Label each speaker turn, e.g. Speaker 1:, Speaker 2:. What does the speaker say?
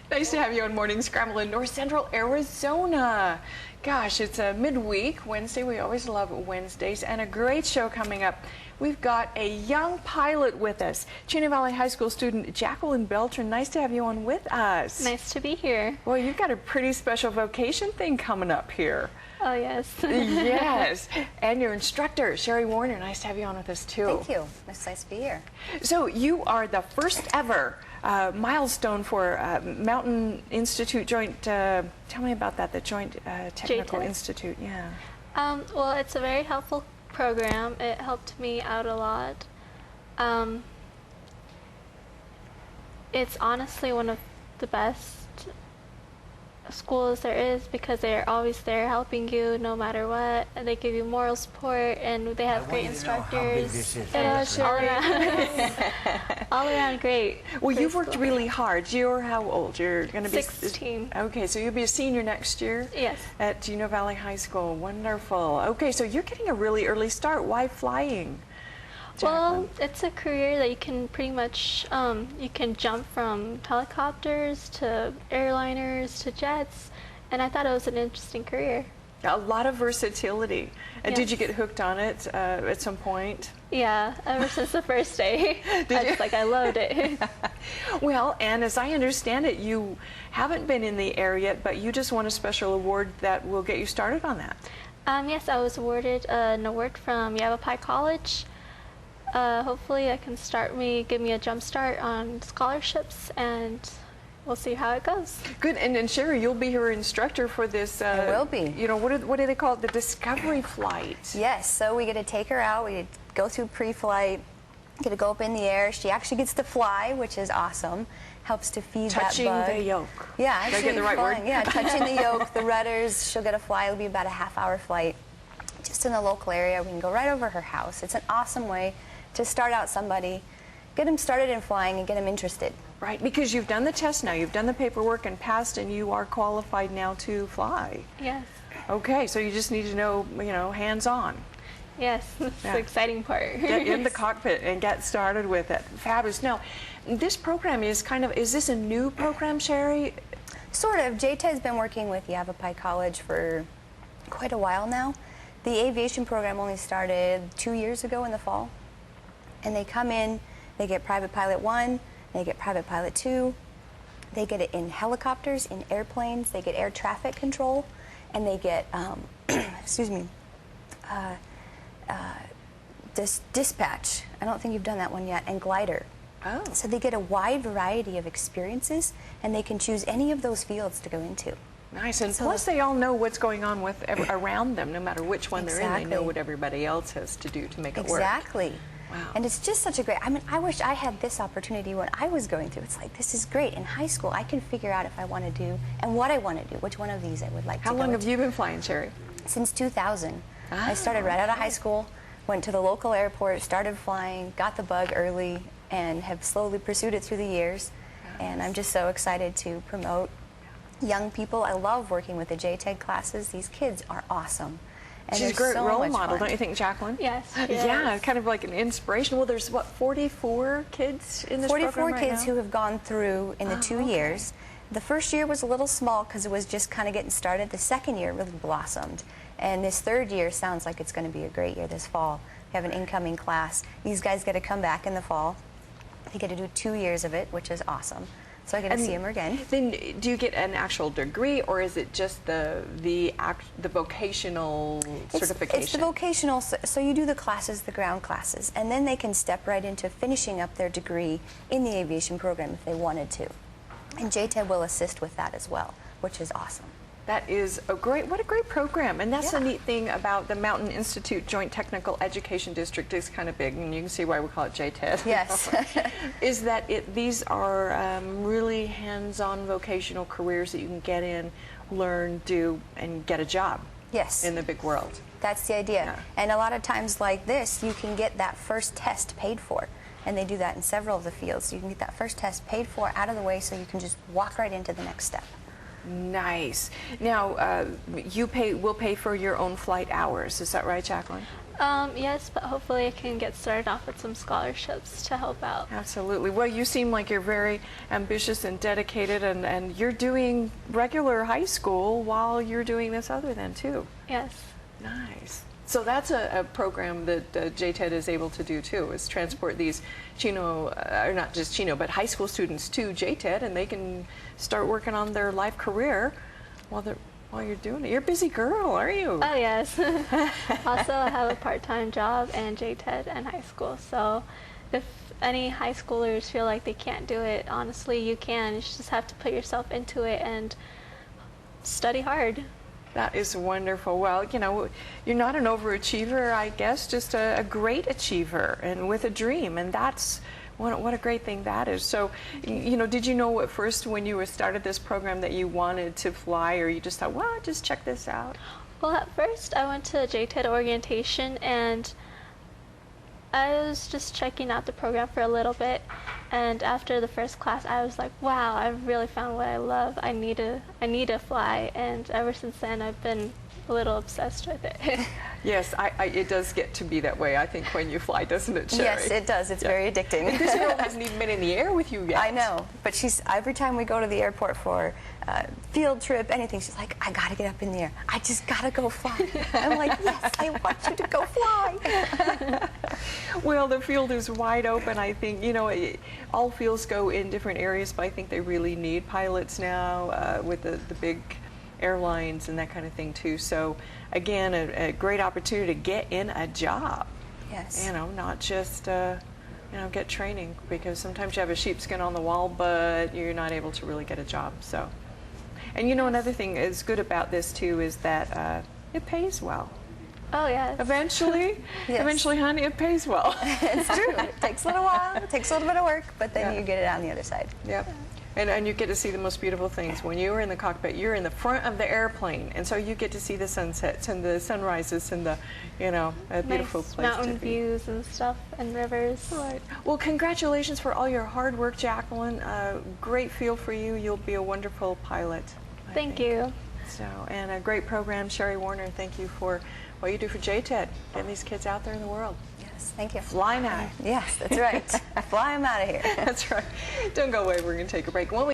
Speaker 1: Nice to have you on Morning Scramble in North Central Arizona. Gosh, it's a midweek Wednesday. We always love Wednesdays, and a great show coming up. We've got a young pilot with us, Chino Valley High School student Jaqueline Beltran. Nice to have you on with us.
Speaker 2: Nice to be here.
Speaker 1: Well, you've got a pretty special vocation thing coming up here.
Speaker 2: Oh, yes.
Speaker 1: Yes, and your instructor, Sherry Warner. Nice to have you on with us, too.
Speaker 3: Thank you. It's nice to be here.
Speaker 1: So you are the first ever milestone for Mountain Institute Joint, tell me about that, the Joint Technical Institute, yeah.
Speaker 2: Well, it's a very helpful program. It helped me out a lot. It's honestly one of the best schools there is because they're always there helping you no matter what. And they give you moral support, and they have great instructors. All around great.
Speaker 1: Well, you've worked really hard. You're how old? You're going to be
Speaker 2: 16.
Speaker 1: Okay, so you'll be a senior next year?
Speaker 2: Yes.
Speaker 1: At Chino Valley High School. Wonderful. Okay, so you're getting a really early start. Why flying?
Speaker 2: Well, it's a career that you can pretty much, you can jump from helicopters to airliners to jets, and I thought it was an interesting career.
Speaker 1: A lot of versatility.
Speaker 2: Yes.
Speaker 1: Did you get hooked on it at some point?
Speaker 2: Yeah, ever since the first day. I loved it.
Speaker 1: Well, and as I understand it, you haven't been in the air yet, but you just won a special award that will get you started on that.
Speaker 2: Yes, I was awarded an award from Yavapai College. Hopefully it can give me a jump start on scholarships, and we'll see how it goes.
Speaker 1: Good, and Sherry, you'll be her instructor for this.
Speaker 3: I will be.
Speaker 1: You know, what do they call it? The Discovery Flight.
Speaker 3: Yes, so we get to take her out, we go through pre-flight, get to go up in the air. She actually gets to fly, which is awesome. Helps to feed
Speaker 1: touching
Speaker 3: that bug.
Speaker 1: the yoke.
Speaker 3: Yeah, actually
Speaker 1: did I get the right word?
Speaker 3: Yeah, touching the yoke, the rudders. She'll get a fly. It'll be about a half-hour flight, just in the local area. We can go right over her house. It's an awesome way to start out somebody, get them started in flying and get them interested.
Speaker 1: Right, because you've done the test now, you've done the paperwork and passed, and you are qualified now to fly.
Speaker 2: Yes.
Speaker 1: Okay, so you just need to know, hands-on.
Speaker 2: Yes, that's the exciting part.
Speaker 1: Get in the cockpit and get started with it. Fabulous. Now, this program is is this a new program, Sherry?
Speaker 3: Sort of. JTED's been working with Yavapai College for quite a while now. The aviation program only started 2 years ago in the fall. And they come in, they get Private Pilot 1, they get Private Pilot 2, they get it in helicopters, in airplanes, they get air traffic control, and they get, excuse me, dispatch. I don't think you've done that one yet, and glider.
Speaker 1: Oh.
Speaker 3: So they get a wide variety of experiences, and they can choose any of those fields to go into.
Speaker 1: Nice, and plus they all know what's going on around them, no matter which one they're in. They know what everybody else has to do to make it work.
Speaker 3: Exactly.
Speaker 1: Wow.
Speaker 3: And it's just such a great, I wish I had this opportunity when I was going through. It's like, this is great. In high school, I can figure out if I want to do, and what I want to do, which one of these I would like to go.
Speaker 1: How long have you been flying, Sherry?
Speaker 3: Since 2000. I started right out of high school, went to the local airport, started flying, got the bug early, and have slowly pursued it through the years. And I'm just so excited to promote young people. I love working with the JTED classes. These kids are awesome. And
Speaker 1: she's a great role model, don't you think, Jacqueline?
Speaker 2: Yes.
Speaker 1: Yeah, kind of like an inspiration. Well, there's, what, 44 kids in this program right now?
Speaker 3: 44 kids who have gone through in the 2 years. The first year was a little small because it was just kind of getting started. The second year really blossomed. And this third year sounds like it's going to be a great year this fall. We have an incoming class. These guys get to come back in the fall. They get to do 2 years of it, which is awesome. So I get to see them again.
Speaker 1: Then do you get an actual degree, or is it just the vocational certification?
Speaker 3: It's the vocational, so you do the classes, the ground classes, and then they can step right into finishing up their degree in the aviation program if they wanted to. And JTED will assist with that as well, which is awesome.
Speaker 1: That is what a great program. And that's the neat thing about the Mountain Institute Joint Technical Education District. Is kind of big, and you can see why we call it JTED.
Speaker 3: Yes.
Speaker 1: Is that these are really hands-on vocational careers that you can get in, learn, do, and get a job.
Speaker 3: Yes.
Speaker 1: In the big world.
Speaker 3: That's the idea.
Speaker 1: Yeah.
Speaker 3: And a lot of times like this, you can get that first test paid for. And they do that in several of the fields. You can get that first test paid for, out of the way, so you can just walk right into the next step.
Speaker 1: Nice. Now, you will pay for your own flight hours. Is that right, Jacqueline?
Speaker 2: Yes, but hopefully I can get started off with some scholarships to help out.
Speaker 1: Absolutely. Well, you seem like you're very ambitious and dedicated, and you're doing regular high school while you're doing this other than too.
Speaker 2: Yes.
Speaker 1: Nice. So that's a program that JTED is able to do too, is transport these Chino, or not just Chino, but high school students to JTED, and they can start working on their life career while you're doing it. You're a busy girl, aren't you?
Speaker 2: Oh, yes. Also, I have a part-time job and JTED and high school. So if any high schoolers feel like they can't do it, honestly, you can. You just have to put yourself into it and study hard.
Speaker 1: That is wonderful. Well, you know, you're not an overachiever, I guess, just a great achiever and with a dream, and that's what a great thing that is. So, you know, did you know at first when you started this program that you wanted to fly, or you just thought, well, just check this out?
Speaker 2: Well, at first I went to JTED orientation and I was just checking out the program for a little bit, and after the first class I was like, wow, I really found what I love. I need to fly, and ever since then I've been a little obsessed with it.
Speaker 1: Yes, it does get to be that way, I think, when you fly, doesn't it, Sherry?
Speaker 3: Yes, it does. It's very addicting.
Speaker 1: And this girl hasn't even been in the air with you yet.
Speaker 3: I know, but every time we go to the airport for field trip, anything, she's like, I gotta get up in the air. I just gotta go fly. I'm like, yes, I want you to go fly.
Speaker 1: Well, the field is wide open. I think, you know, all fields go in different areas, but I think they really need pilots now with the big airlines and that kind of thing too. So again, a great opportunity to get in a job.
Speaker 3: Yes.
Speaker 1: You know, not just you know, get training, because sometimes you have a sheepskin on the wall, but you're not able to really get a job. So, and you know, another thing is good about this too is that it pays well.
Speaker 2: Oh, yes.
Speaker 1: Eventually,
Speaker 3: Yes.
Speaker 1: eventually, honey, it pays well.
Speaker 3: It's true. It takes a little while. It takes a little bit of work, but then
Speaker 1: Yeah.
Speaker 3: you get it on the other side.
Speaker 1: Yep. And you get to see the most beautiful things. When you're in the cockpit, you're in the front of the airplane, and so you get to see the sunsets and the sunrises and the, you know, a beautiful
Speaker 2: Nice
Speaker 1: place
Speaker 2: mountain
Speaker 1: to be.
Speaker 2: views and stuff and rivers.
Speaker 1: Right. Well, congratulations for all your hard work, Jacqueline. Great feel for you. You'll be a wonderful pilot. I
Speaker 2: Thank
Speaker 1: think.
Speaker 2: you.
Speaker 1: So, and a great program, Sherry Warner. Thank you for what you do for JTED, getting these kids out there in the world.
Speaker 3: Yes, thank you.
Speaker 1: Flying high.
Speaker 3: Yes, that's right. Fly them out of here.
Speaker 1: That's right. Don't go away. We're going to take a break. When we